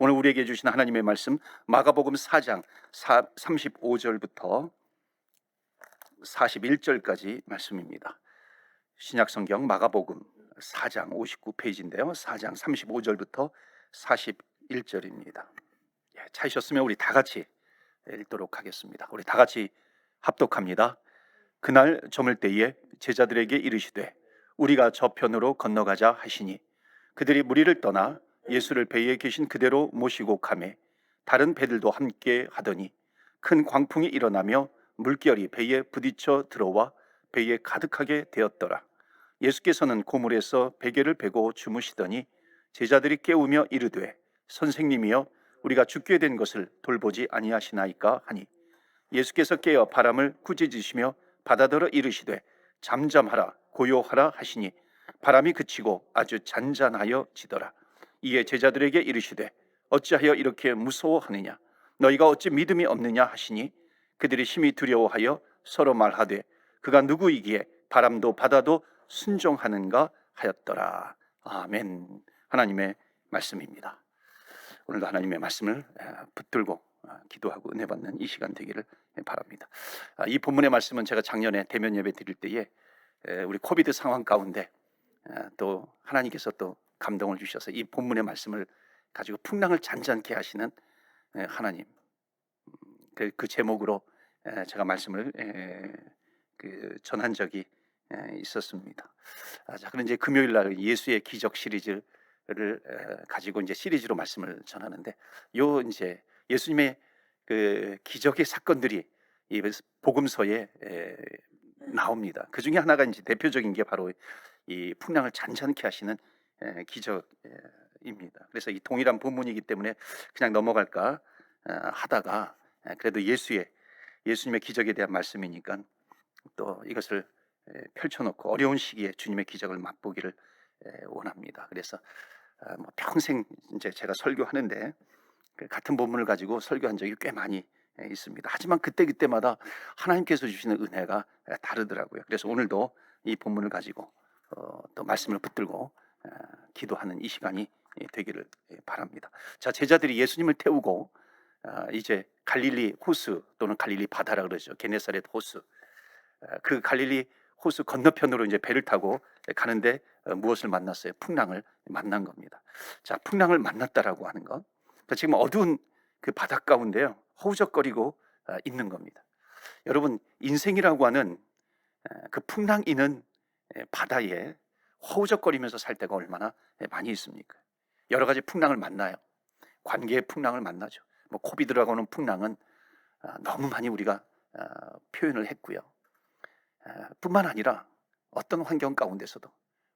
오늘 우리에게 주신 하나님의 말씀 마가복음 4장 35절부터 41절까지 말씀입니다. 신약성경 마가복음 4장 59페이지인데요. 4장 35절부터 41절입니다. 찾으셨으면 우리 다 같이 읽도록 하겠습니다. 우리 다 같이 합독합니다. 그날 저물 때에 제자들에게 이르시되 우리가 저편으로 건너가자 하시니 그들이 무리를 떠나 예수를 배에 계신 그대로 모시고 가매 다른 배들도 함께 하더니 큰 광풍이 일어나며 물결이 배에 부딪혀 들어와 배에 가득하게 되었더라. 예수께서는 고물에서 베개를 베고 주무시더니 제자들이 깨우며 이르되 선생님이여 우리가 죽게 된 것을 돌보지 아니하시나이까 하니 예수께서 깨어 바람을 꾸짖으시며 바다더러 이르시되 잠잠하라 고요하라 하시니 바람이 그치고 아주 잔잔하여 지더라. 이에 제자들에게 이르시되 어찌하여 이렇게 무서워하느냐 너희가 어찌 믿음이 없느냐 하시니 그들이 심히 두려워하여 서로 말하되 그가 누구이기에 바람도 바다도 순종하는가 하였더라. 아멘. 하나님의 말씀입니다. 오늘도 하나님의 말씀을 붙들고 기도하고 은혜 받는 이 시간 되기를 바랍니다. 이 본문의 말씀은 제가 작년에 대면 예배 드릴 때에 우리 코비드 상황 가운데 또 하나님께서 또 감동을 주셔서 이 본문의 말씀을 가지고 풍랑을 잔잔케 하시는 하나님, 그 제목으로 제가 말씀을 전한 적이 있었습니다. 자, 그럼 이제 금요일 날 예수의 기적 시리즈를 가지고 이제 시리즈로 말씀을 전하는데, 요 이제 예수님의 그 기적의 사건들이 이 복음서에 나옵니다. 그 중에 하나가 이제 대표적인 게 바로 이 풍랑을 잔잔케 하시는 기적입니다. 그래서 이 동일한 본문이기 때문에 그냥 넘어갈까 하다가 그래도 예수님의 기적에 대한 말씀이니까 또 이것을 펼쳐놓고 어려운 시기에 주님의 기적을 맛보기를 원합니다. 그래서 뭐 평생 이제 제가 설교하는데 같은 본문을 가지고 설교한 적이 꽤 많이 있습니다. 하지만 그때마다 하나님께서 주시는 은혜가 다르더라고요. 그래서 오늘도 이 본문을 가지고 또 말씀을 붙들고 기도하는 이 시간이 되기를 바랍니다. 자, 제자들이 예수님을 태우고 이제 갈릴리 호수 또는 갈릴리 바다라 그러죠. 게네사렛 호수. 그 갈릴리 호수 건너편으로 이제 배를 타고 가는데 무엇을 만났어요? 풍랑을 만난 겁니다. 자, 풍랑을 만났다라고 하는 것. 지금 어두운 그 바다 가운데요, 허우적거리고 있는 겁니다. 여러분, 인생이라고 하는 그 풍랑 있는 바다에 허우적거리면서 살 때가 얼마나 많이 있습니까? 여러 가지 풍랑을 만나요. 관계의 풍랑을 만나죠. 뭐 코비드라고 하는 풍랑은 너무 많이 우리가 표현을 했고요. 뿐만 아니라 어떤 환경 가운데서도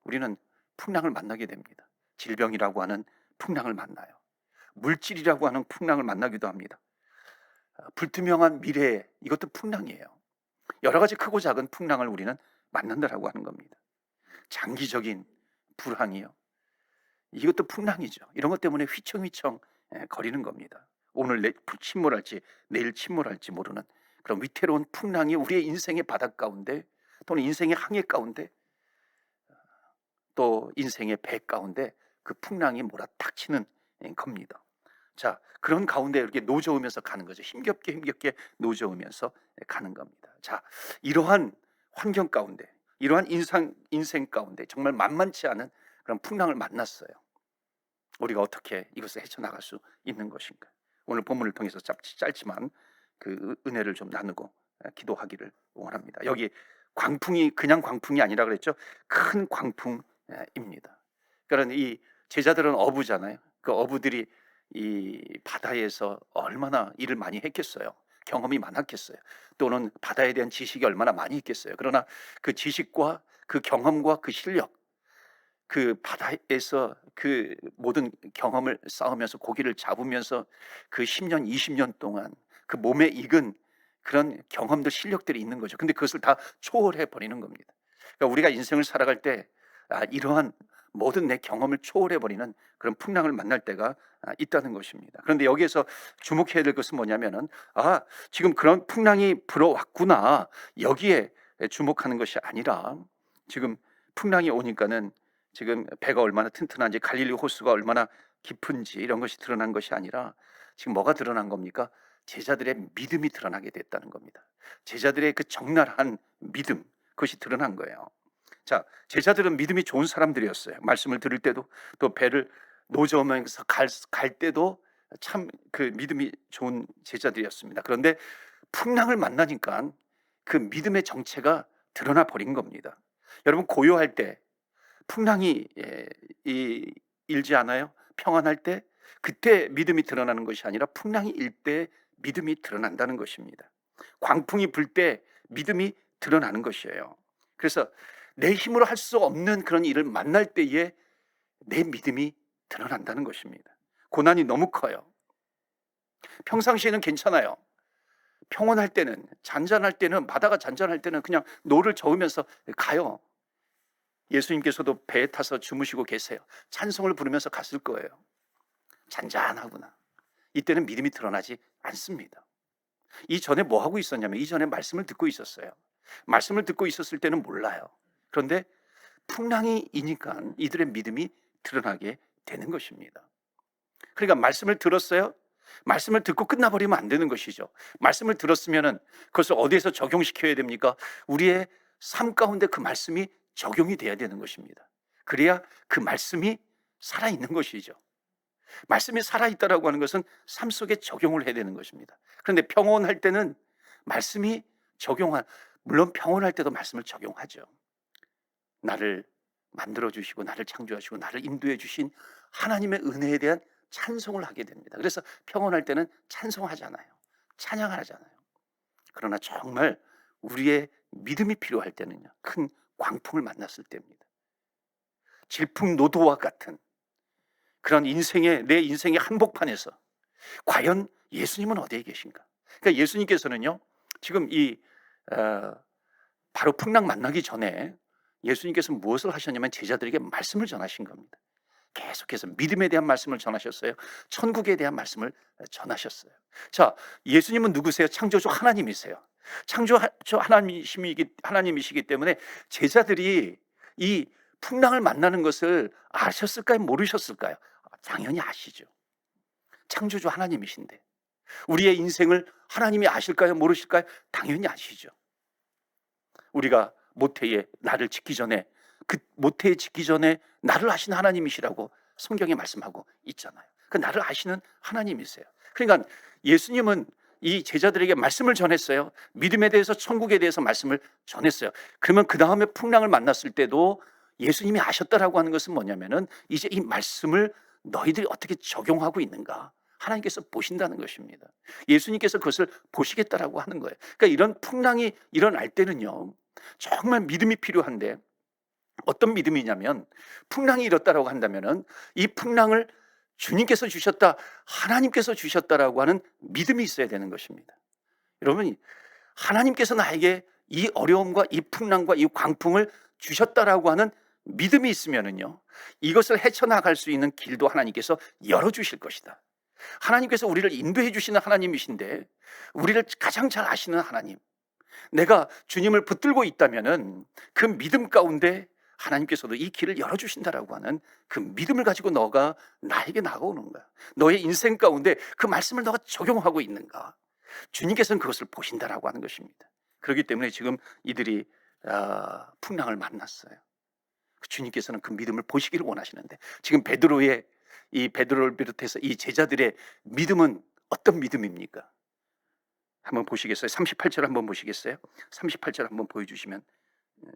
우리는 풍랑을 만나게 됩니다. 질병이라고 하는 풍랑을 만나요. 물질이라고 하는 풍랑을 만나기도 합니다. 불투명한 미래, 이것도 풍랑이에요. 여러 가지 크고 작은 풍랑을 우리는 만난다라고 하는 겁니다. 장기적인 불황이요, 이것도 풍랑이죠. 이런 것 때문에 휘청휘청 거리는 겁니다. 오늘 침몰할지 내일 침몰할지 모르는 그런 위태로운 풍랑이 우리의 인생의 바닥 가운데 또는 인생의 항해 가운데 또 인생의 배 가운데 그 풍랑이 몰아닥치는 겁니다. 자, 그런 가운데 이렇게 노저으면서 가는 거죠. 힘겹게 노저으면서 가는 겁니다. 자, 이러한 환경 가운데, 이러한 인생 가운데 정말 만만치 않은 그런 풍랑을 만났어요. 우리가 어떻게 이것을 헤쳐나갈 수 있는 것인가? 오늘 본문을 통해서 짧지만 그 은혜를 좀 나누고 기도하기를 원합니다. 여기 광풍이 그냥 광풍이 아니라 그랬죠. 큰 광풍입니다. 그러니까 이 제자들은 어부잖아요. 그 어부들이 이 바다에서 얼마나 일을 많이 했겠어요. 경험이 많았겠어요. 또는 바다에 대한 지식이 얼마나 많이 있겠어요. 그러나 그 지식과 그 경험과 그 실력, 그 바다에서 그 모든 경험을 쌓으면서 고기를 잡으면서 그 10년, 20년 동안 그 몸에 익은 그런 경험들, 실력들이 있는 거죠. 근데 그것을 다 초월해 버리는 겁니다. 그러니까 우리가 인생을 살아갈 때 이러한 모든 내 경험을 초월해 버리는 그런 풍랑을 만날 때가 있다는 것입니다. 그런데 여기에서 주목해야 될 것은 뭐냐면은 지금 그런 풍랑이 불어왔구나, 여기에 주목하는 것이 아니라 지금 풍랑이 오니까는 지금 배가 얼마나 튼튼한지, 갈릴리 호수가 얼마나 깊은지 이런 것이 드러난 것이 아니라 지금 뭐가 드러난 겁니까? 제자들의 믿음이 드러나게 됐다는 겁니다. 제자들의 그 적나라한 믿음, 그것이 드러난 거예요. 자, 제자들은 믿음이 좋은 사람들이었어요. 말씀을 들을 때도, 또 배를 노저으면서 갈 때도 참 그 믿음이 좋은 제자들이었습니다. 그런데 풍랑을 만나니까 그 믿음의 정체가 드러나 버린 겁니다. 여러분, 고요할 때 풍랑이 일지 않아요? 평안할 때, 그때 믿음이 드러나는 것이 아니라 풍랑이 일 때 믿음이 드러난다는 것입니다. 광풍이 불 때 믿음이 드러나는 것이에요. 그래서 내 힘으로 할 수 없는 그런 일을 만날 때에 내 믿음이 드러난다는 것입니다. 고난이 너무 커요. 평상시에는 괜찮아요. 평온할 때는, 잔잔할 때는, 바다가 잔잔할 때는 그냥 노를 저으면서 가요. 예수님께서도 배에 타서 주무시고 계세요. 찬송을 부르면서 갔을 거예요. 잔잔하구나. 이때는 믿음이 드러나지 않습니다. 이전에 뭐 하고 있었냐면, 이전에 말씀을 듣고 있었어요. 말씀을 듣고 있었을 때는 몰라요. 그런데 풍랑이 이니까 이들의 믿음이 드러나게 되는 것입니다. 그러니까 말씀을 들었어요. 말씀을 듣고 끝나버리면 안 되는 것이죠. 말씀을 들었으면 그것을 어디에서 적용시켜야 됩니까? 우리의 삶 가운데 그 말씀이 적용이 돼야 되는 것입니다. 그래야 그 말씀이 살아있는 것이죠. 말씀이 살아있다라고 하는 것은 삶 속에 적용을 해야 되는 것입니다. 그런데 평온할 때는 말씀이 물론 평온할 때도 말씀을 적용하죠. 나를 만들어주시고 나를 창조하시고 나를 인도해 주신 하나님의 은혜에 대한 찬송을 하게 됩니다. 그래서 평온할 때는 찬송하잖아요. 찬양을 하잖아요. 그러나 정말 우리의 믿음이 필요할 때는요, 큰 광풍을 만났을 때입니다. 질풍노도와 같은 그런 내 인생의 한복판에서 과연 예수님은 어디에 계신가? 그러니까 예수님께서는요, 지금 바로 풍랑 만나기 전에 예수님께서 무엇을 하셨냐면 제자들에게 말씀을 전하신 겁니다. 계속해서 믿음에 대한 말씀을 전하셨어요. 천국에 대한 말씀을 전하셨어요. 자, 예수님은 누구세요? 창조주 하나님이세요. 창조주 하나님이시기 때문에 제자들이 이 풍랑을 만나는 것을 아셨을까요? 모르셨을까요? 당연히 아시죠. 창조주 하나님이신데 우리의 인생을 하나님이 아실까요? 모르실까요? 당연히 아시죠. 우리가 모태에 나를 짓기 전에, 그 모태에 짓기 전에 나를 아시는 하나님이시라고 성경에 말씀하고 있잖아요. 그 나를 아시는 하나님이세요. 그러니까 예수님은 이 제자들에게 말씀을 전했어요. 믿음에 대해서, 천국에 대해서 말씀을 전했어요. 그러면 그 다음에 풍랑을 만났을 때도 예수님이 아셨다라고 하는 것은 뭐냐면은 이제 이 말씀을 너희들이 어떻게 적용하고 있는가 하나님께서 보신다는 것입니다. 예수님께서 그것을 보시겠다라고 하는 거예요. 그러니까 이런 풍랑이 일어날 때는요, 정말 믿음이 필요한데, 어떤 믿음이냐면, 풍랑이 일었다라고 한다면은 이 풍랑을 주님께서 주셨다, 하나님께서 주셨다라고 하는 믿음이 있어야 되는 것입니다. 여러분, 하나님께서 나에게 이 어려움과 이 풍랑과 이 광풍을 주셨다라고 하는 믿음이 있으면은요, 이것을 헤쳐나갈 수 있는 길도 하나님께서 열어주실 것이다. 하나님께서 우리를 인도해 주시는 하나님이신데, 우리를 가장 잘 아시는 하나님, 내가 주님을 붙들고 있다면은 그 믿음 가운데 하나님께서도 이 길을 열어주신다라고 하는 그 믿음을 가지고 너가 나에게 나아오는 거야. 너의 인생 가운데 그 말씀을 너가 적용하고 있는가, 주님께서는 그것을 보신다라고 하는 것입니다. 그렇기 때문에 지금 이들이 풍랑을 만났어요. 주님께서는 그 믿음을 보시기를 원하시는데, 지금 베드로를 비롯해서 이 제자들의 믿음은 어떤 믿음입니까? 한번 보시겠어요? 38절 한번 보시겠어요? 38절 한번 보여주시면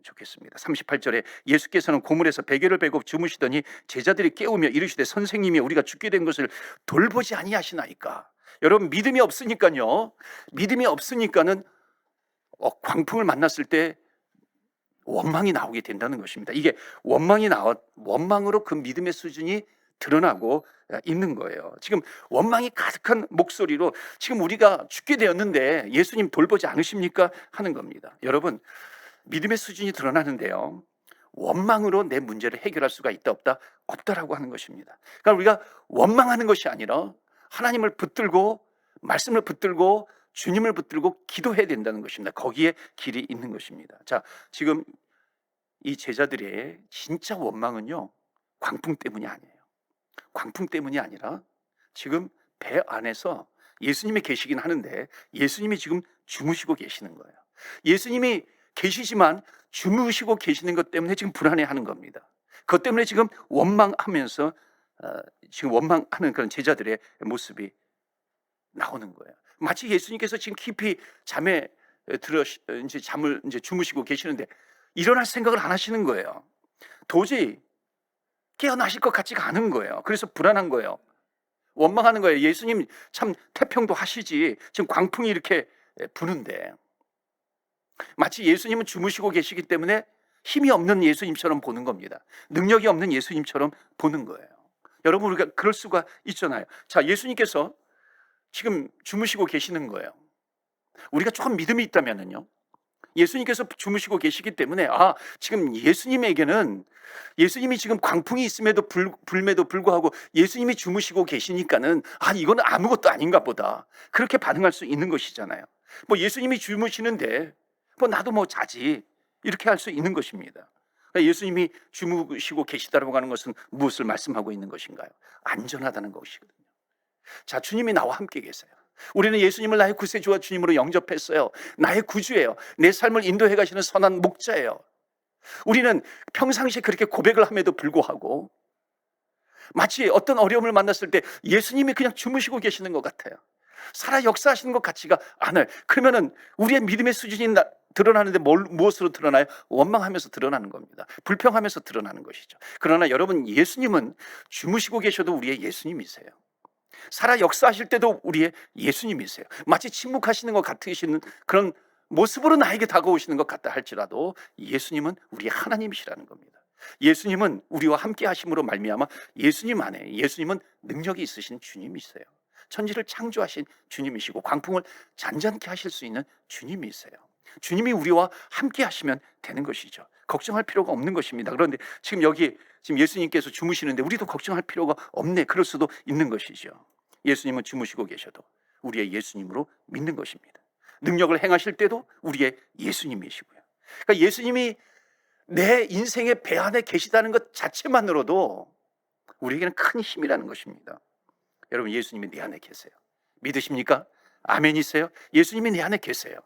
좋겠습니다. 38절에 예수께서는 고물에서 베개를 베고 주무시더니 제자들이 깨우며 이르시되 선생님이 우리가 죽게 된 것을 돌보지 아니하시나이까. 여러분, 믿음이 없으니까는 광풍을 만났을 때 원망이 나오게 된다는 것입니다. 이게 원망으로 그 믿음의 수준이 드러나고 있는 거예요. 지금 원망이 가득한 목소리로 지금 우리가 죽게 되었는데 예수님 돌보지 않으십니까? 하는 겁니다. 여러분, 믿음의 수준이 드러나는데요, 원망으로 내 문제를 해결할 수가 있다 없다? 없다라고 하는 것입니다. 그러니까 우리가 원망하는 것이 아니라 하나님을 붙들고, 말씀을 붙들고, 주님을 붙들고 기도해야 된다는 것입니다. 거기에 길이 있는 것입니다. 자, 지금 이 제자들의 진짜 원망은요, 광풍 때문이 아니에요. 광풍 때문이 아니라 지금 배 안에서 예수님이 계시긴 하는데 예수님이 지금 주무시고 계시는 거예요. 예수님이 계시지만 주무시고 계시는 것 때문에 지금 불안해하는 겁니다. 그것 때문에 지금 원망하면서 지금 원망하는 그런 제자들의 모습이 나오는 거예요. 마치 예수님께서 지금 깊이 잠에 들어 이제 잠을 이제 주무시고 계시는데 일어날 생각을 안 하시는 거예요. 도저히 깨어나실 것 같지가 않은 거예요. 그래서 불안한 거예요. 원망하는 거예요. 예수님 참 태평도 하시지 지금 광풍이 이렇게 부는데, 마치 예수님은 주무시고 계시기 때문에 힘이 없는 예수님처럼 보는 겁니다. 능력이 없는 예수님처럼 보는 거예요. 여러분, 우리가 그럴 수가 있잖아요. 자, 예수님께서 지금 주무시고 계시는 거예요. 우리가 조금 믿음이 있다면은요, 예수님께서 주무시고 계시기 때문에 지금 예수님에게는 예수님이 지금 광풍이 있음에도 불매도 불구하고 예수님이 주무시고 계시니까는 이거는 아무것도 아닌가 보다, 그렇게 반응할 수 있는 것이잖아요. 뭐 예수님이 주무시는데 뭐 나도 뭐 자지, 이렇게 할 수 있는 것입니다. 그러니까 예수님이 주무시고 계시다라고 하는 것은 무엇을 말씀하고 있는 것인가요? 안전하다는 것이거든요. 자, 주님이 나와 함께 계세요. 우리는 예수님을 나의 구세주와 주님으로 영접했어요. 나의 구주예요. 내 삶을 인도해 가시는 선한 목자예요. 우리는 평상시에 그렇게 고백을 함에도 불구하고 마치 어떤 어려움을 만났을 때 예수님이 그냥 주무시고 계시는 것 같아요. 살아 역사하시는 것 같지가 않아요. 그러면은 우리의 믿음의 수준이 드러나는데 무엇으로 드러나요? 원망하면서 드러나는 겁니다. 불평하면서 드러나는 것이죠. 그러나 여러분, 예수님은 주무시고 계셔도 우리의 예수님이세요. 살아 역사하실 때도 우리의 예수님이세요. 마치 침묵하시는 것 같으시는 그런 모습으로 나에게 다가오시는 것 같다 할지라도 예수님은 우리의 하나님이시라는 겁니다. 예수님은 우리와 함께 하심으로 말미암아 예수님 안에, 예수님은 능력이 있으신 주님이세요. 천지를 창조하신 주님이시고 광풍을 잔잔케 하실 수 있는 주님이세요. 주님이 우리와 함께 하시면 되는 것이죠. 걱정할 필요가 없는 것입니다. 그런데 지금 예수님께서 주무시는데 우리도 걱정할 필요가 없네, 그럴 수도 있는 것이죠. 예수님은 주무시고 계셔도 우리의 예수님으로 믿는 것입니다. 능력을 행하실 때도 우리의 예수님이시고요. 그러니까 예수님이 내 인생의 배 안에 계시다는 것 자체만으로도 우리에게는 큰 힘이라는 것입니다. 여러분, 예수님이 내 안에 계세요. 믿으십니까? 아멘이세요? 예수님이 내 안에 계세요.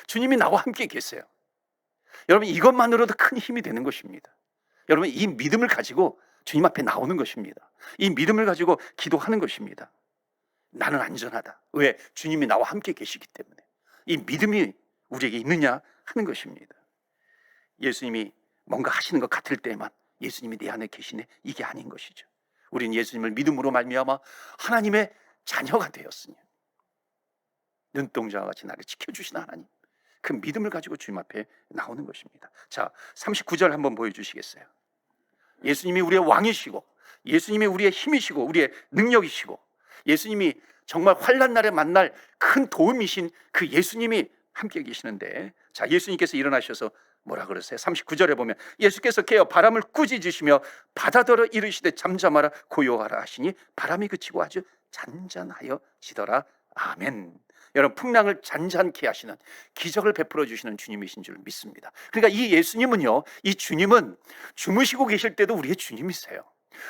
주님이 나와 함께 계세요. 여러분, 이것만으로도 큰 힘이 되는 것입니다. 여러분, 이 믿음을 가지고 주님 앞에 나오는 것입니다. 이 믿음을 가지고 기도하는 것입니다. 나는 안전하다. 왜? 주님이 나와 함께 계시기 때문에. 이 믿음이 우리에게 있느냐 하는 것입니다. 예수님이 뭔가 하시는 것 같을 때만 예수님이 내 안에 계시네, 이게 아닌 것이죠. 우리는 예수님을 믿음으로 말미암아 하나님의 자녀가 되었으니 눈동자와 같이 나를 지켜주시는 하나님, 그 믿음을 가지고 주님 앞에 나오는 것입니다. 자, 39절 한번 보여주시겠어요? 예수님이 우리의 왕이시고 예수님이 우리의 힘이시고 우리의 능력이시고 예수님이 정말 환난 날에 만날 큰 도움이신 그 예수님이 함께 계시는데, 자, 예수님께서 일어나셔서 뭐라 그러세요? 39절에 보면 예수께서 깨어 바람을 꾸짖으시며 바다더러 이르시되 잠잠하라 고요하라 하시니 바람이 그치고 아주 잔잔하여지더라. 아멘. 여러분, 풍랑을 잔잔케 하시는, 기적을 베풀어 주시는 주님이신 줄 믿습니다. 그러니까 이 예수님은요, 이 주님은 주무시고 계실 때도 우리의 주님이세요.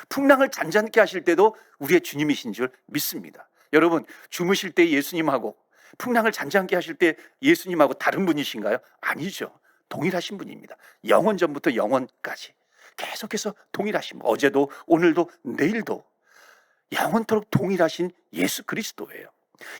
풍랑을 잔잔케 하실 때도 우리의 주님이신 줄 믿습니다. 여러분, 주무실 때 예수님하고 풍랑을 잔잔케 하실 때 예수님하고 다른 분이신가요? 아니죠. 동일하신 분입니다. 영원 전부터 영원까지 계속해서 동일하신 분, 어제도 오늘도 내일도 영원토록 동일하신 예수 그리스도예요.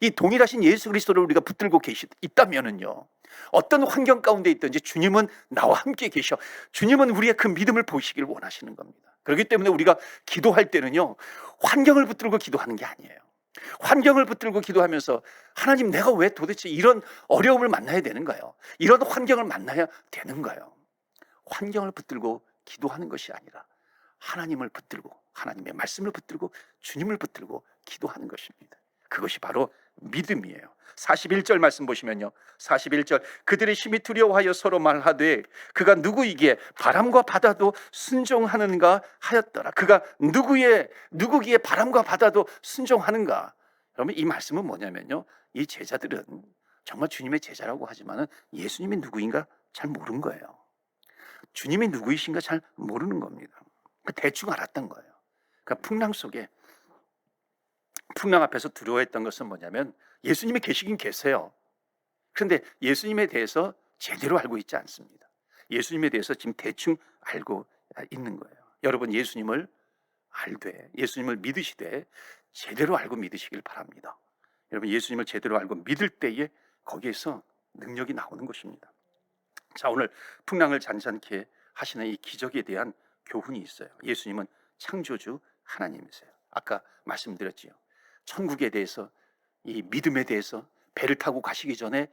이 동일하신 예수 그리스도를 우리가 붙들고 있다면은요, 어떤 환경 가운데 있든지 주님은 나와 함께 계셔. 주님은 우리의 그 믿음을 보시길 원하시는 겁니다. 그렇기 때문에 우리가 기도할 때는요, 환경을 붙들고 기도하는 게 아니에요. 환경을 붙들고 기도하면서 하나님, 내가 왜 도대체 이런 어려움을 만나야 되는가요? 이런 환경을 만나야 되는가요? 환경을 붙들고 기도하는 것이 아니라 하나님을 붙들고, 하나님의 말씀을 붙들고 주님을 붙들고 기도하는 것입니다. 그것이 바로 믿음이에요. 41절 말씀 보시면요, 41절 그들의 심히 두려워하여 서로 말하되 그가 누구이기에 바람과 바다도 순종하는가 하였더라. 그가 누구기에 바람과 바다도 순종하는가. 여러분, 이 말씀은 뭐냐면요, 이 제자들은 정말 주님의 제자라고 하지만 예수님이 누구인가 잘 모르는 거예요. 주님이 누구이신가 잘 모르는 겁니다. 대충 알았던 거예요. 그러니까 풍랑 속에 풍랑 앞에서 두려워했던 것은 뭐냐면 예수님이 계시긴 계세요. 그런데 예수님에 대해서 제대로 알고 있지 않습니다. 예수님에 대해서 지금 대충 알고 있는 거예요. 여러분, 예수님을 알되, 예수님을 믿으시되 제대로 알고 믿으시길 바랍니다. 여러분, 예수님을 제대로 알고 믿을 때에 거기에서 능력이 나오는 것입니다. 자, 오늘 풍랑을 잔잔케 하시는 이 기적에 대한 교훈이 있어요. 예수님은 창조주 하나님이세요. 아까 말씀드렸지요. 천국에 대해서, 이 믿음에 대해서 배를 타고 가시기 전에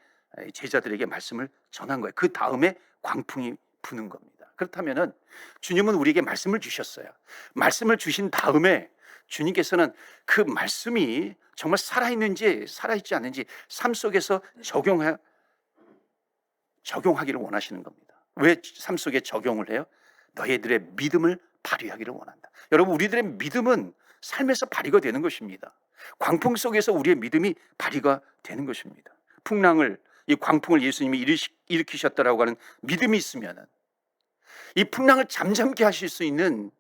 제자들에게 말씀을 전한 거예요. 그 다음에 광풍이 부는 겁니다. 그렇다면은 주님은 우리에게 말씀을 주셨어요. 말씀을 주신 다음에 주님께서는 그 말씀이 정말 살아있는지 살아있지 않는지 삶 속에서 적용하기를 원하시는 겁니다. 왜 삶 속에 적용을 해요? 너희들의 믿음을 발휘하기를 원한다. 여러분, 우리들의 믿음은 삶에서 발휘가 되는 것입니다. 광풍 속에서 우리의 믿음이 발휘가 되는 것입니다. 이 광풍을 예수님이 일으키셨다라고 하는 믿음이 있으면은, 이 풍랑을 잠잠케 하실 수 있는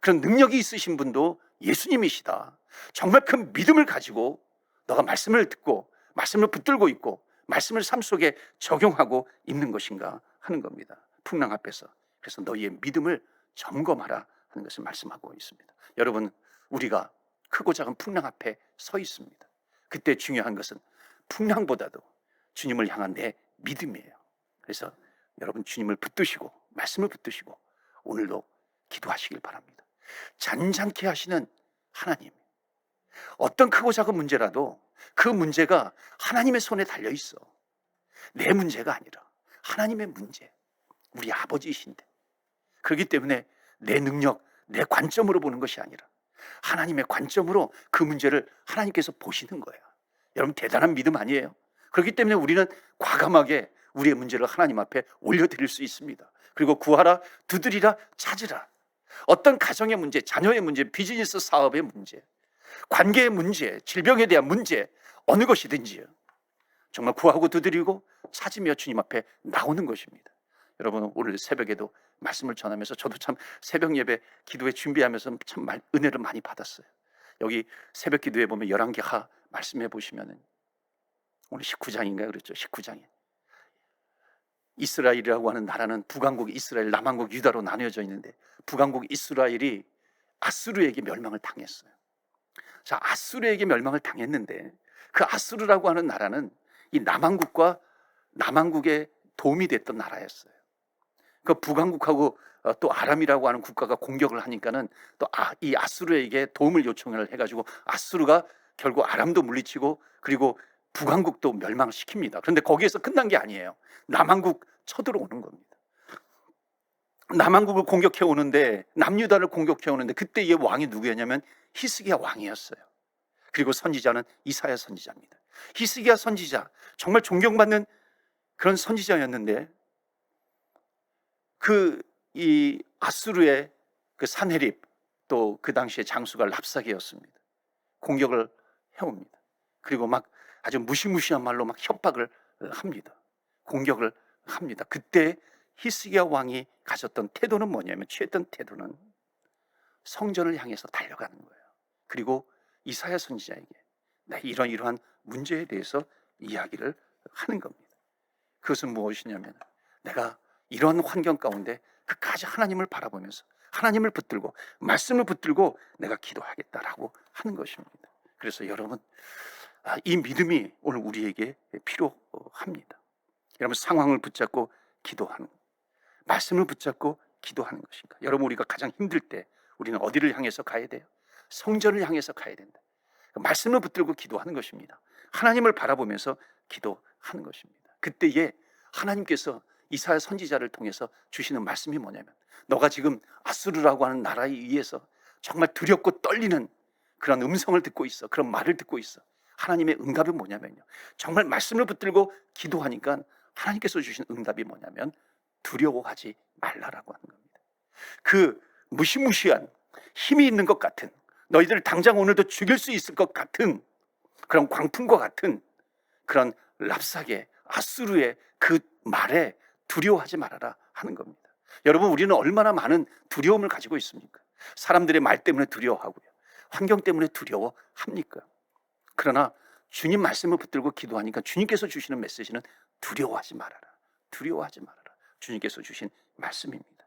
그런 능력이 있으신 분도 예수님이시다. 정말 그 믿음을 가지고 너가 말씀을 듣고 말씀을 붙들고 있고 말씀을 삶 속에 적용하고 있는 것인가 하는 겁니다. 풍랑 앞에서. 그래서 너희의 믿음을 점검하라 하는 것을 말씀하고 있습니다. 여러분, 우리가 크고 작은 풍랑 앞에 서 있습니다. 그때 중요한 것은 풍랑보다도 주님을 향한 내 믿음이에요. 그래서 여러분, 주님을 붙드시고 말씀을 붙드시고 오늘도 기도하시길 바랍니다. 잔잔케 하시는 하나님, 어떤 크고 작은 문제라도 그 문제가 하나님의 손에 달려 있어. 내 문제가 아니라 하나님의 문제, 우리 아버지이신데. 그렇기 때문에 내 능력, 내 관점으로 보는 것이 아니라 하나님의 관점으로 그 문제를 하나님께서 보시는 거예요. 여러분, 대단한 믿음 아니에요? 그렇기 때문에 우리는 과감하게 우리의 문제를 하나님 앞에 올려드릴 수 있습니다. 그리고 구하라, 두드리라, 찾으라. 어떤 가정의 문제, 자녀의 문제, 비즈니스 사업의 문제, 관계의 문제, 질병에 대한 문제, 어느 것이든지요, 정말 구하고 두드리고 찾으며 주님 앞에 나오는 것입니다. 여러분, 오늘 새벽에도 말씀을 전하면서 저도 참 새벽 예배 기도회 준비하면서 참 은혜를 많이 받았어요. 여기 새벽 기도회 보면 11개 하 말씀해 보시면은 오늘 19장인가요? 그렇죠. 19장에 이스라엘이라고 하는 나라는 북왕국 이스라엘, 남왕국 유다로 나뉘어져 있는데 북왕국 이스라엘이 아수르에게 멸망을 당했어요. 자, 아수르에게 멸망을 당했는데 그 아수르라고 하는 나라는 이 남왕국의 도움이 됐던 나라였어요. 그 북왕국하고 또 아람이라고 하는 국가가 공격을 하니까는 또 이 아수르에게 도움을 요청을 해가지고 아수르가 결국 아람도 물리치고 그리고 북왕국도 멸망시킵니다. 그런데 거기에서 끝난 게 아니에요. 남왕국 쳐들어오는 겁니다. 남왕국을 공격해 오는데, 남유다를 공격해 오는데 그때 이 왕이 누구였냐면 히스기야 왕이었어요. 그리고 선지자는 이사야 선지자입니다. 히스기야 선지자, 정말 존경받는 그런 선지자였는데 이 아수르의 그 산헤립, 또 그 당시에 장수가 랍사게였습니다. 공격을 해옵니다. 그리고 막 아주 무시무시한 말로 막 협박을 합니다. 공격을 합니다. 그때 히스기야 왕이 가졌던 태도는 뭐냐면, 취했던 태도는 성전을 향해서 달려가는 거예요. 그리고 이사야 선지자에게 이러한 문제에 대해서 이야기를 하는 겁니다. 그것은 무엇이냐면, 내가 이런 환경 가운데 끝까지 하나님을 바라보면서 하나님을 붙들고 말씀을 붙들고 내가 기도하겠다라고 하는 것입니다. 그래서 여러분, 이 믿음이 오늘 우리에게 필요합니다. 여러분, 상황을 붙잡고 기도하는, 말씀을 붙잡고 기도하는 것인가? 여러분, 우리가 가장 힘들 때 우리는 어디를 향해서 가야 돼요? 성전을 향해서 가야 된다. 말씀을 붙들고 기도하는 것입니다. 하나님을 바라보면서 기도하는 것입니다. 그때에 하나님께서 이사야 선지자를 통해서 주시는 말씀이 뭐냐면, 너가 지금 아수르라고 하는 나라에 의해서 정말 두렵고 떨리는 그런 음성을 듣고 있어. 그런 말을 듣고 있어. 하나님의 응답은 뭐냐면요, 정말 말씀을 붙들고 기도하니까 하나님께서 주신 응답이 뭐냐면 두려워하지 말라라고 하는 겁니다. 그 무시무시한 힘이 있는 것 같은, 너희들 당장 오늘도 죽일 수 있을 것 같은 그런 광풍과 같은 그런 랍사게 아수르의 그 말에 두려워하지 말아라 하는 겁니다. 여러분, 우리는 얼마나 많은 두려움을 가지고 있습니까? 사람들의 말 때문에 두려워하고요, 환경 때문에 두려워합니까? 그러나 주님 말씀을 붙들고 기도하니까 주님께서 주시는 메시지는 두려워하지 말아라. 두려워하지 말아라. 주님께서 주신 말씀입니다.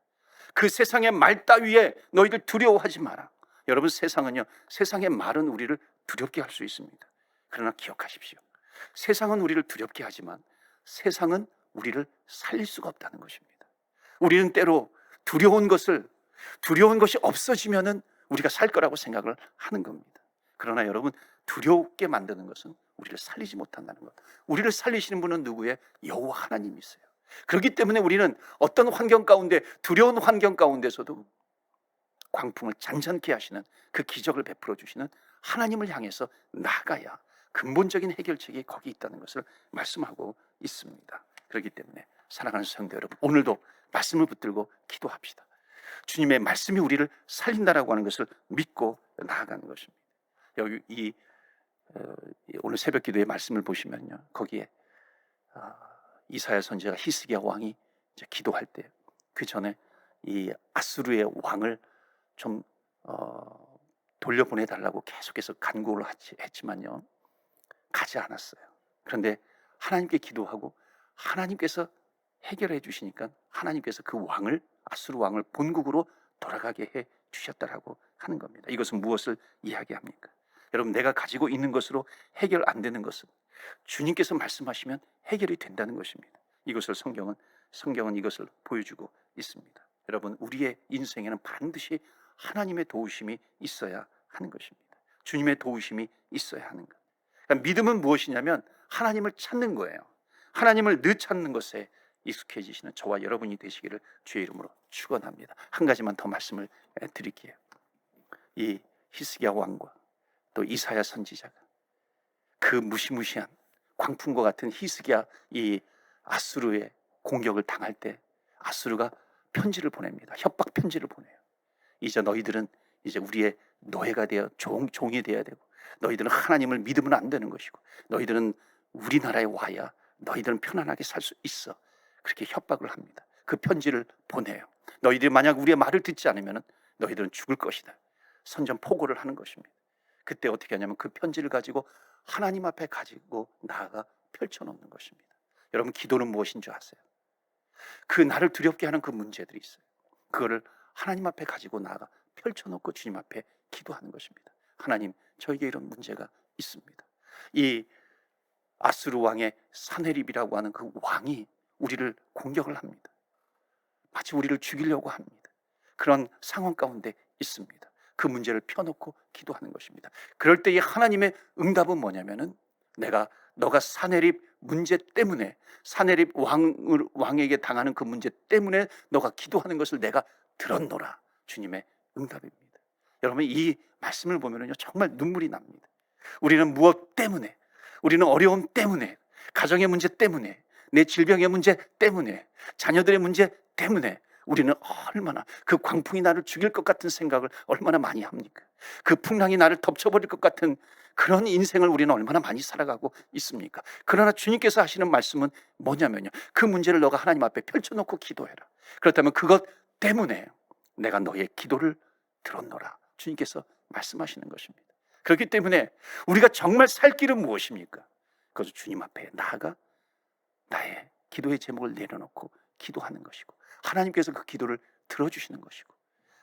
그 세상의 말 따위에 너희들 두려워하지 마라. 여러분, 세상은요, 세상의 말은 우리를 두렵게 할 수 있습니다. 그러나 기억하십시오. 세상은 우리를 두렵게 하지만 세상은 우리를 살릴 수가 없다는 것입니다. 우리는 때로 두려운 것이 없어지면은 우리가 살 거라고 생각을 하는 겁니다. 그러나 여러분, 두렵게 만드는 것은 우리를 살리지 못한다는 것. 우리를 살리시는 분은 누구예요? 여호와 하나님이세요. 그렇기 때문에 우리는 어떤 환경 가운데, 두려운 환경 가운데서도 광풍을 잔잔케 하시는 그 기적을 베풀어 주시는 하나님을 향해서 나아가야 근본적인 해결책이 거기 있다는 것을 말씀하고 있습니다. 그렇기 때문에 사랑하는 성도 여러분, 오늘도 말씀을 붙들고 기도합시다. 주님의 말씀이 우리를 살린다라고 하는 것을 믿고 나아가는 것입니다. 여기 오늘 새벽 기도의 말씀을 보시면요, 거기에 이사야 선지자 히스기야 왕이 이제 기도할 때 그 전에 이 아수르의 왕을 좀 돌려보내 달라고 계속해서 간구를 했지만요, 가지 않았어요. 그런데 하나님께 기도하고 하나님께서 해결해 주시니까 하나님께서 그 왕을, 아수르 왕을 본국으로 돌아가게 해 주셨다라고 하는 겁니다. 이것은 무엇을 이야기합니까? 여러분, 내가 가지고 있는 것으로 해결 안 되는 것은 주님께서 말씀하시면 해결이 된다는 것입니다. 이것을 성경은 이것을 보여주고 있습니다. 여러분, 우리의 인생에는 반드시 하나님의 도우심이 있어야 하는 것입니다. 주님의 도우심이 있어야 하는 것. 그러니까 믿음은 무엇이냐면 하나님을 찾는 거예요. 하나님을 늘 찾는 것에 익숙해지시는 저와 여러분이 되시기를 주의 이름으로 축원합니다. 한 가지만 더 말씀을 드릴게요. 이 히스기야 왕과 또 이사야 선지자가 그 무시무시한 광풍과 같은 히스기야 이 아수르의 공격을 당할 때 아수르가 편지를 보냅니다. 협박 편지를 보내요. 이제 너희들은 이제 우리의 노예가 되어 종이 되어야 되고, 너희들은 하나님을 믿으면 안 되는 것이고, 너희들은 우리나라에 와야 너희들은 편안하게 살 수 있어. 그렇게 협박을 합니다. 그 편지를 보내요. 너희들이 만약 우리의 말을 듣지 않으면 너희들은 죽을 것이다. 선전포고를 하는 것입니다. 그때 어떻게 하냐면 그 편지를 가지고 하나님 앞에 가지고 나아가 펼쳐놓는 것입니다. 여러분, 기도는 무엇인 줄 아세요? 그 나를 두렵게 하는 그 문제들이 있어요. 그거를 하나님 앞에 가지고 나아가 펼쳐놓고 주님 앞에 기도하는 것입니다. 하나님, 저에게 이런 문제가 있습니다. 이 아수르 왕의 사네립이라고 하는 그 왕이 우리를 공격을 합니다. 마치 우리를 죽이려고 합니다. 그런 상황 가운데 있습니다. 그 문제를 펴놓고 기도하는 것입니다. 그럴 때의 하나님의 응답은 뭐냐면은, 너가 사네립 문제 때문에, 사네립 왕에게 당하는 그 문제 때문에 너가 기도하는 것을 내가 들었노라. 주님의 응답입니다. 여러분, 이 말씀을 보면은요, 정말 눈물이 납니다. 우리는 무엇 때문에, 우리는 어려움 때문에, 가정의 문제 때문에, 내 질병의 문제 때문에, 자녀들의 문제 때문에 우리는 얼마나 그 광풍이 나를 죽일 것 같은 생각을 얼마나 많이 합니까? 그 풍랑이 나를 덮쳐버릴 것 같은 그런 인생을 우리는 얼마나 많이 살아가고 있습니까? 그러나 주님께서 하시는 말씀은 뭐냐면요, 그 문제를 너가 하나님 앞에 펼쳐놓고 기도해라. 그렇다면 그것 때문에 내가 너의 기도를 들었노라. 주님께서 말씀하시는 것입니다. 그렇기 때문에 우리가 정말 살 길은 무엇입니까? 그것을 주님 앞에 나아가 나의 기도의 제목을 내려놓고 기도하는 것이고, 하나님께서 그 기도를 들어주시는 것이고,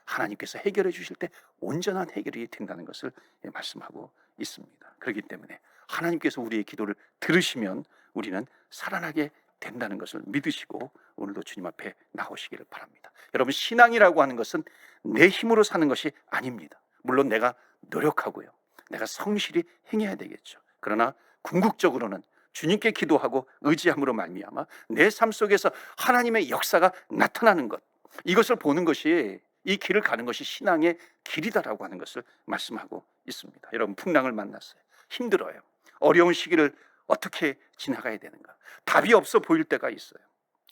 하나님께서 해결해 주실 때 온전한 해결이 된다는 것을 말씀하고 있습니다. 그렇기 때문에 하나님께서 우리의 기도를 들으시면 우리는 살아나게 된다는 것을 믿으시고 오늘도 주님 앞에 나오시기를 바랍니다. 여러분, 신앙이라고 하는 것은 내 힘으로 사는 것이 아닙니다. 물론 내가 노력하고요, 내가 성실히 행해야 되겠죠. 그러나 궁극적으로는 주님께 기도하고 의지함으로 말미암아 내 삶 속에서 하나님의 역사가 나타나는 것, 이것을 보는 것이, 이 길을 가는 것이 신앙의 길이다라고 하는 것을 말씀하고 있습니다. 여러분, 풍랑을 만났어요. 힘들어요. 어려운 시기를 어떻게 지나가야 되는가, 답이 없어 보일 때가 있어요.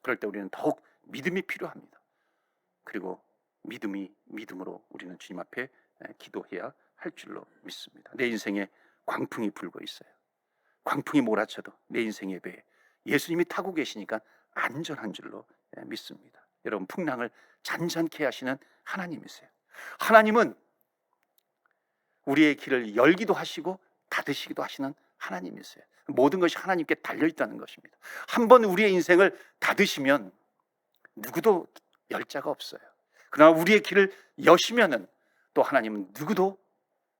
그럴 때 우리는 더욱 믿음이 필요합니다. 그리고 믿음으로 우리는 주님 앞에 기도해야 할 줄로 믿습니다. 내 인생에 광풍이 불고 있어요. 광풍이 몰아쳐도 내 인생의 배에 예수님이 타고 계시니까 안전한 줄로 믿습니다. 여러분, 풍랑을 잔잔케 하시는 하나님이세요. 하나님은 우리의 길을 열기도 하시고 닫으시기도 하시는 하나님이세요. 모든 것이 하나님께 달려있다는 것입니다. 한번 우리의 인생을 닫으시면 누구도 열 자가 없어요. 그러나 우리의 길을 여시면은 또 하나님은 누구도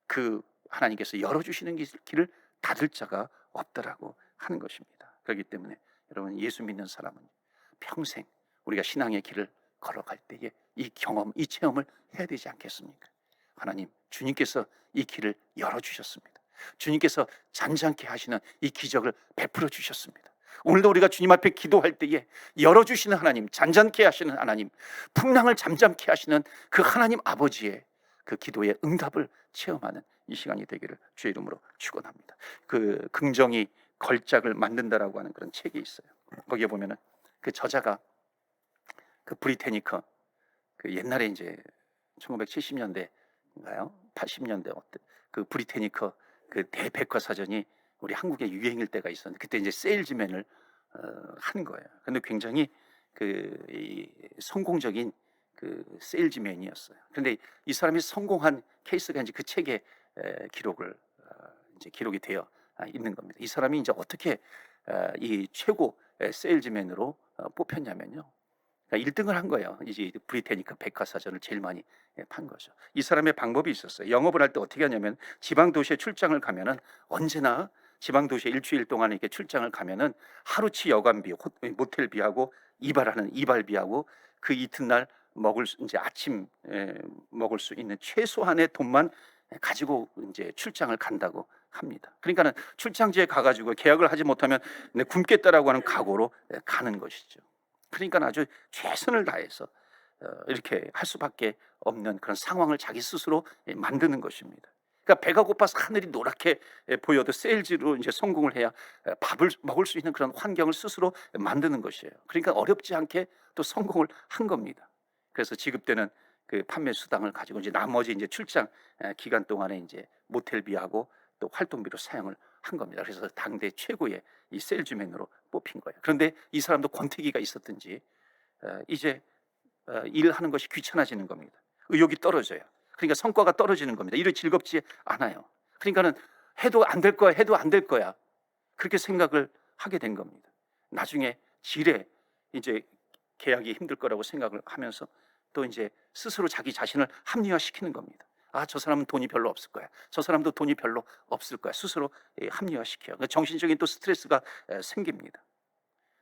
그 하나님께서 열어주시는 길을 닫을 자가 없다라고 하는 것입니다. 그렇기 때문에 여러분, 예수 믿는 사람은 평생 우리가 신앙의 길을 걸어갈 때에 이 경험, 이 체험을 해야 되지 않겠습니까? 하나님, 주님께서 이 길을 열어주셨습니다. 주님께서 잔잔케 하시는 이 기적을 베풀어 주셨습니다. 오늘도 우리가 주님 앞에 기도할 때에 열어주시는 하나님, 잔잔케 하시는 하나님, 풍랑을 잠잠케 하시는 그 하나님 아버지의 그 기도의 응답을 체험하는 이 시간이 되기를 주의 이름으로 축원합니다. 그 긍정이 걸작을 만든다라고 하는 그런 책이 있어요. 거기에 보면은 그 저자가 그 브리테니커, 그 옛날에 이제 1970년대인가요? 80년대 그 브리테니커 그 대백과사전이 우리 한국에 유행일 때가 있었는데, 그때 이제 세일즈맨을 하는 거예요. 근데 굉장히 이 성공적인 그 세일즈맨이었어요. 그런데 이 사람이 성공한 케이스가 이제 그 책에 기록을 이제 기록이 되어 있는 겁니다. 이 사람이 이제 어떻게 이 최고 세일즈맨으로 뽑혔냐면요, 1등을 한 거예요. 이제 브리테니커 백과사전을 제일 많이 판 거죠. 이 사람의 방법이 있었어요. 영업을 할 때 어떻게 하냐면, 지방 도시에 출장을 가면은 언제나 지방 도시에 일주일 동안 이렇게 출장을 가면은 하루치 여관비, 모텔비하고 이발하는 이발비하고 그 이튿날 먹을 이제 아침 먹을 수 있는 최소한의 돈만 가지고 이제 출장을 간다고 합니다. 그러니까는 출장지에 가가지고 계약을 하지 못하면 굶겠다라고 하는 각오로 가는 것이죠. 그러니까 아주 최선을 다해서 이렇게 할 수밖에 없는 그런 상황을 자기 스스로 만드는 것입니다. 그러니까 배가 고파서 하늘이 노랗게 보여도 세일즈로 이제 성공을 해야 밥을 먹을 수 있는 그런 환경을 스스로 만드는 것이에요. 그러니까 어렵지 않게 또 성공을 한 겁니다. 그래서 지급되는 그 판매 수당을 가지고 이제 나머지 이제 출장 기간 동안에 이제 모텔비하고 또 활동비로 사용을 한 겁니다. 그래서 당대 최고의 이 세일즈맨으로 뽑힌 거예요. 그런데 이 사람도 권태기가 있었든지 이제 일하는 것이 귀찮아지는 겁니다. 의욕이 떨어져요. 그러니까 성과가 떨어지는 겁니다. 일이 즐겁지 않아요. 그러니까는 해도 안 될 거야, 해도 안 될 거야, 그렇게 생각을 하게 된 겁니다. 나중에 질에 이제 계약이 힘들 거라고 생각을 하면서 또 이제 스스로 자기 자신을 합리화시키는 겁니다. 아, 저 사람은 돈이 별로 없을 거야, 저 사람도 돈이 별로 없을 거야, 스스로 합리화시켜요. 그러니까 정신적인 또 스트레스가 생깁니다.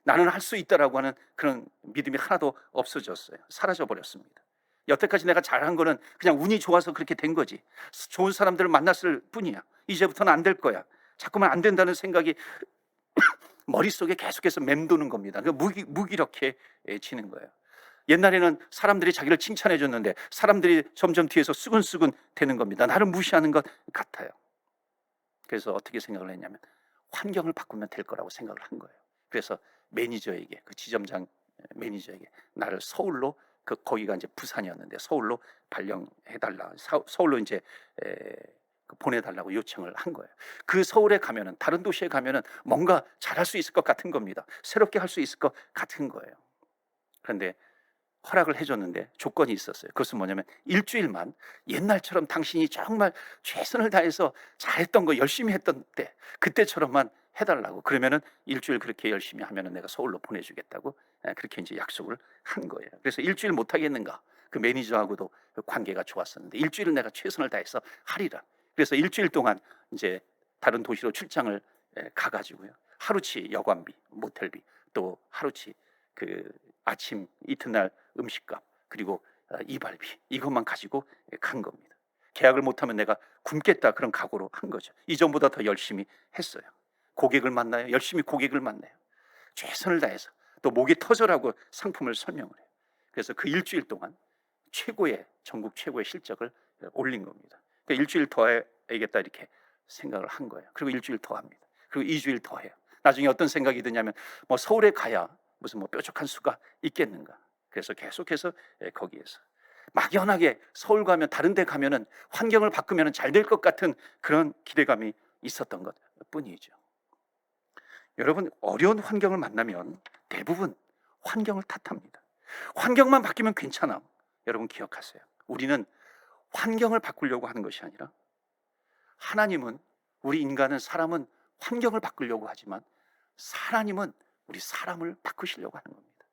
나는 할 수 있다라고 하는 그런 믿음이 하나도 없어졌어요. 사라져 버렸습니다. 여태까지 내가 잘한 거는 그냥 운이 좋아서 그렇게 된 거지, 좋은 사람들을 만났을 뿐이야, 이제부터는 안 될 거야, 자꾸만 안 된다는 생각이 머릿속에 계속해서 맴도는 겁니다. 무기력해지는 거예요. 옛날에는 사람들이 자기를 칭찬해 줬는데 사람들이 점점 뒤에서 수근수근 되는 겁니다. 나를 무시하는 것 같아요. 그래서 어떻게 생각을 했냐면, 환경을 바꾸면 될 거라고 생각을 한 거예요. 그래서 매니저에게, 그 지점장 매니저에게 나를 서울로, 거기가 이제 부산이었는데 서울로 발령해달라, 서울로 이제 보내달라고 요청을 한 거예요. 그 서울에 가면은, 다른 도시에 가면은 뭔가 잘할 수 있을 것 같은 겁니다. 새롭게 할 수 있을 것 같은 거예요. 그런데 허락을 해줬는데 조건이 있었어요. 그것은 뭐냐면, 일주일만 옛날처럼 당신이 정말 최선을 다해서 잘했던 거, 열심히 했던 때, 그때처럼만 해달라고. 그러면은 일주일 그렇게 열심히 하면은 내가 서울로 보내주겠다고 그렇게 이제 약속을 한 거예요. 그래서 일주일 못 하겠는가? 그 매니저하고도 관계가 좋았었는데 일주일은 내가 최선을 다해서 하리라. 그래서 일주일 동안 이제 다른 도시로 출장을 가가지고요, 하루치 여관비, 모텔비, 또 하루치 그 아침 이튿날 음식값, 그리고 이발비, 이것만 가지고 간 겁니다. 계약을 못하면 내가 굶겠다, 그런 각오로 한 거죠. 이전보다 더 열심히 했어요. 고객을 만나요. 열심히 고객을 만나요. 최선을 다해서 또 목이 터져라고 상품을 설명을 해요. 그래서 그 일주일 동안 전국 최고의 실적을 올린 겁니다. 그러니까 일주일 더 해야겠다 이렇게 생각을 한 거예요. 그리고 일주일 더 합니다. 그리고 2주일 더 해요. 나중에 어떤 생각이 드냐면, 뭐 서울에 가야 무슨 뭐 뾰족한 수가 있겠는가. 그래서 계속해서 거기에서 막연하게 서울 가면, 다른 데 가면은 환경을 바꾸면 잘 될 것 같은 그런 기대감이 있었던 것 뿐이죠. 여러분, 어려운 환경을 만나면 대부분 환경을 탓합니다. 환경만 바뀌면 괜찮아. 여러분 기억하세요. 우리는 환경을 바꾸려고 하는 것이 아니라 하나님은, 우리 인간은, 사람은 환경을 바꾸려고 하지만 하나님은 우리 사람을 바꾸시려고 하는 겁니다.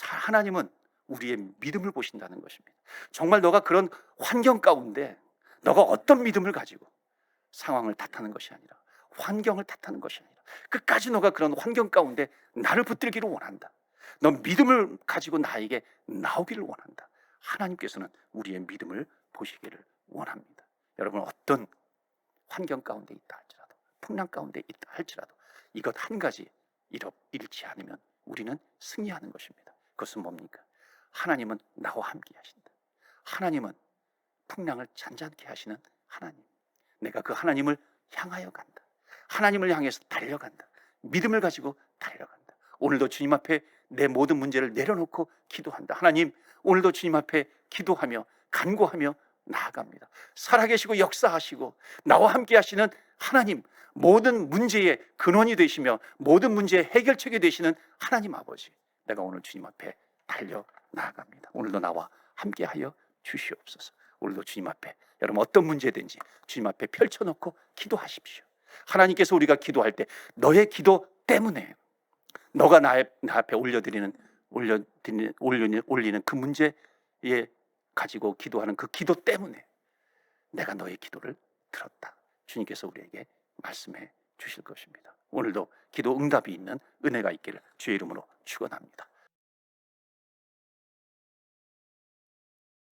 하나님은 우리의 믿음을 보신다는 것입니다. 정말 너가 그런 환경 가운데 너가 어떤 믿음을 가지고 상황을 탓하는 것이 아니라, 환경을 탓하는 것이 아니라, 끝까지 너가 그런 환경 가운데 나를 붙들기를 원한다, 너 믿음을 가지고 나에게 나오기를 원한다, 하나님께서는 우리의 믿음을 보시기를 원합니다. 여러분, 어떤 환경 가운데 있다 할지라도, 풍랑 가운데 있다 할지라도 이것 한 가지 잃지 않으면 우리는 승리하는 것입니다. 그것은 뭡니까? 하나님은 나와 함께 하신다. 하나님은 풍랑을 잔잔케 하시는 하나님. 내가 그 하나님을 향하여 간다. 하나님을 향해서 달려간다. 믿음을 가지고 달려간다. 오늘도 주님 앞에 내 모든 문제를 내려놓고 기도한다. 하나님, 오늘도 주님 앞에 기도하며 간구하며 나아갑니다. 살아계시고 역사하시고 나와 함께 하시는 하나님, 모든 문제의 근원이 되시며 모든 문제의 해결책이 되시는 하나님 아버지, 내가 오늘 주님 앞에 달려 나아갑니다. 오늘도 나와 함께하여 주시옵소서. 오늘도 주님 앞에, 여러분 어떤 문제든지 주님 앞에 펼쳐놓고 기도하십시오. 하나님께서 우리가 기도할 때 너의 기도 때문에, 너가 나 앞에 올리는 그 문제에 가지고 기도하는 그 기도 때문에 내가 너의 기도를 들었다, 주님께서 우리에게 말씀해 주실 것입니다. 오늘도 기도 응답이 있는 은혜가 있기를 주의 이름으로 축원합니다.